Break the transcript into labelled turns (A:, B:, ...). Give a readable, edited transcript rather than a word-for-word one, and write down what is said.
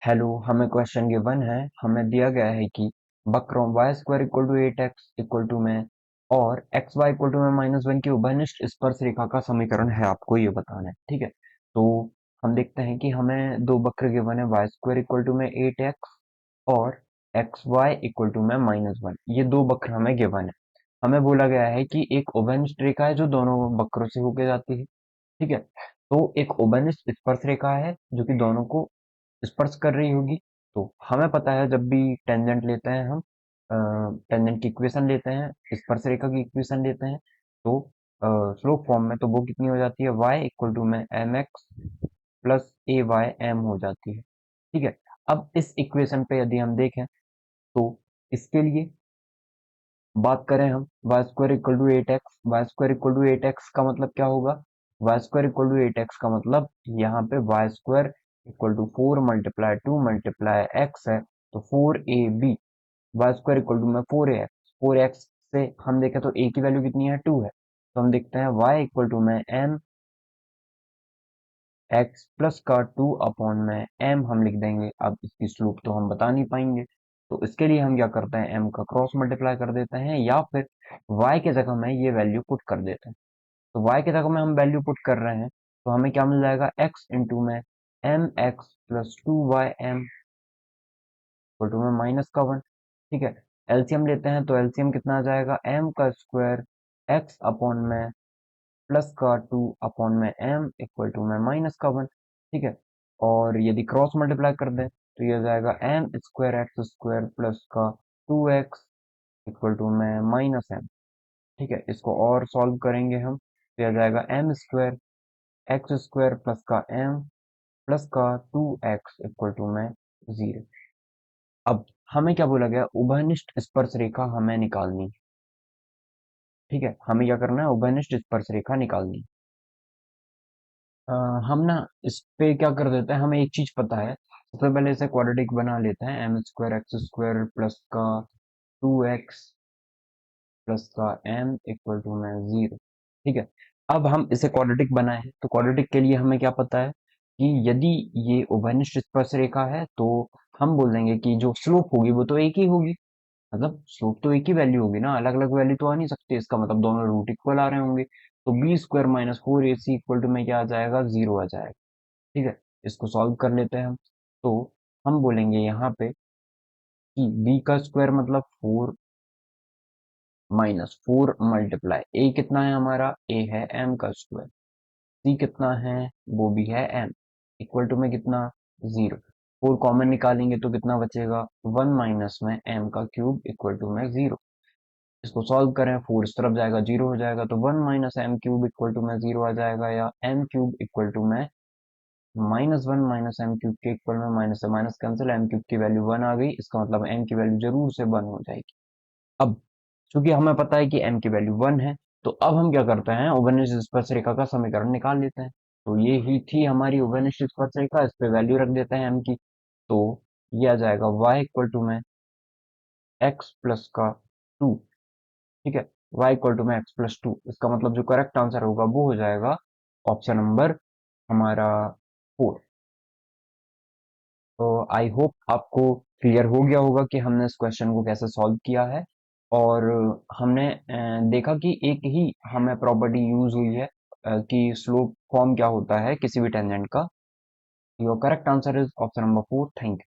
A: Hello, हमें question given है। हमें दिया गया है कि वक्रों y square equal to 8x equal to में और एक्स वाई इक्वल टू में -1 की उभयनिष्ठ स्पर्श रेखा का समीकरण है, आपको ये बताना है। ठीक है, तो हम देखते हैं कि हमें दो वक्र गिवन है, वाई स्क्वायर इक्वल टू में 8x और एक्स वाई इक्वल टू में -1। ये दो वक्र हमें गिवन है। हमें बोला गया है कि एक उभयनिष्ठ रेखा है जो दोनों वक्रों से होके जाती है। ठीक है, तो एक उभयनिष्ठ स्पर्श रेखा है जो कि दोनों को स्पर्श कर रही होगी। तो हमें पता है जब भी टेंजेंट लेते हैं हम, टेंजेंट की इक्वेशन लेते हैं, स्पर्श रेखा की इक्वेशन लेते हैं, तो स्लोप फॉर्म में तो वो कितनी हो जाती है, y इक्वल टू में एम एक्स प्लस ए वाई एम हो जाती है। ठीक है, अब इस इक्वेशन पे यदि हम देखें तो इसके लिए बात करें हम, y square equal to eight x, y square equal to eight x का मतलब क्या होगा, y square equal to eight x का मतलब यहाँ पे y square equal to 4 × 2 × x है, तो 4ab, Y square equal to में 4ax, 4x से हम देखें तो a की वैल्यू कितनी है, 2 है, तो हम देखते हैं y इक्वल टू में एम एक्स प्लस का 2/m हम लिख देंगे। अब इसकी स्लोप तो हम बता नहीं पाएंगे, तो इसके लिए हम क्या करते हैं, m का क्रॉस मल्टीप्लाई कर देते हैं या फिर y के जगह में ये वैल्यू पुट कर देते हैं। तो y के जगह में हम वैल्यू पुट कर रहे हैं, तो हमें क्या मिल जाएगा, x इंटू में m x plus 2y m equal to में -1। ठीक है, एलसीएम लेते हैं तो एलसीएम कितना आ जाएगा, m का स्क्वायर x अपॉन में प्लस का 2/m इक्वल टू में -1। ठीक है, और यदि क्रॉस मल्टीप्लाई कर दें तो ये हो जाएगा m square x square plus का 2x इक्वल टू में -m। ठीक है, इसको और सॉल्व करेंगे हम तो यह जाएगा m square x square plus का m प्लस का 2x इक्वल टू में 0। अब हमें क्या बोला गया, उभयनिष्ठ स्पर्श रेखा हमें निकालनी है। ठीक है, हमें क्या करना है, उभयनिष्ठ स्पर्श रेखा निकालनी है। हम ना इस पे क्या कर देते हैं, हमें एक चीज पता है, सबसे पहले इसे क्वाड्रेटिक बना लेते हैं, m square x square plus का 2x प्लस का m इक्वल टू में 0। ठीक है, अब हम इसे क्वाड्रेटिक बनाए हैं, तो क्वाड्रेटिक के लिए हमें क्या पता है कि यदि ये उभयनिष्ठ स्पर्श रेखा है तो हम बोल देंगे कि जो स्लोप होगी वो तो एक ही होगी, मतलब स्लोप तो एक ही वैल्यू होगी ना, अलग अलग वैल्यू तो आ नहीं सकती, इसका मतलब दोनों रूट इक्वल आ रहे होंगे, तो B square -4ac equal to में क्या आ जाएगा, 0 आ जाएगा। ठीक है, इसको सॉल्व कर लेते हैं हम, तो हम बोलेंगे यहाँ पे कि b का स्क्वायर मतलब 4 -4 मल्टीप्लाई a कितना है हमारा, a है m का स्क्वायर, c कितना है, वो भी है m, इक्वल टू में कितना, 0। 4 कॉमन निकालेंगे तो कितना बचेगा, 1 माइनस में m का क्यूब इक्वल टू में 0। इसको सॉल्व करें, 4 इस तरफ जाएगा 0 हो जाएगा, तो 1 minus m cube equal to में 0 आ जाएगा, या m क्यूब इक्वल टू में -1 माइनस एम क्यूब के इक्वल में माइनस से माइनस कैंसिल, एम क्यूब की वैल्यू 1 आ गई, इसका मतलब m की वैल्यू जरूर से 1 हो जाएगी। अब चूंकि हमें पता है कि m की वैल्यू 1 है, तो अब हम क्या करते हैं, उभयनिष्ठ स्पर्श रेखा का समीकरण निकाल लेते हैं। तो ये ही थी हमारी उभयनिष्ठ स्पर्श रेखा, इस पे वैल्यू रख देते हैं m की, तो ये आ जाएगा y इक्वल टू में x प्लस का 2। ठीक है, y इक्वल टू में x+2, इसका मतलब जो करेक्ट आंसर होगा वो हो जाएगा ऑप्शन नंबर हमारा 4। तो आई होप आपको क्लियर हो गया होगा कि हमने इस क्वेश्चन को कैसे सॉल्व किया है, और हमने देखा कि एक ही हमें प्रॉपर्टी यूज हुई है, कि स्लोप फॉर्म क्या होता है किसी भी टेंजेंट का। Your correct answer is option number 4। Thank you.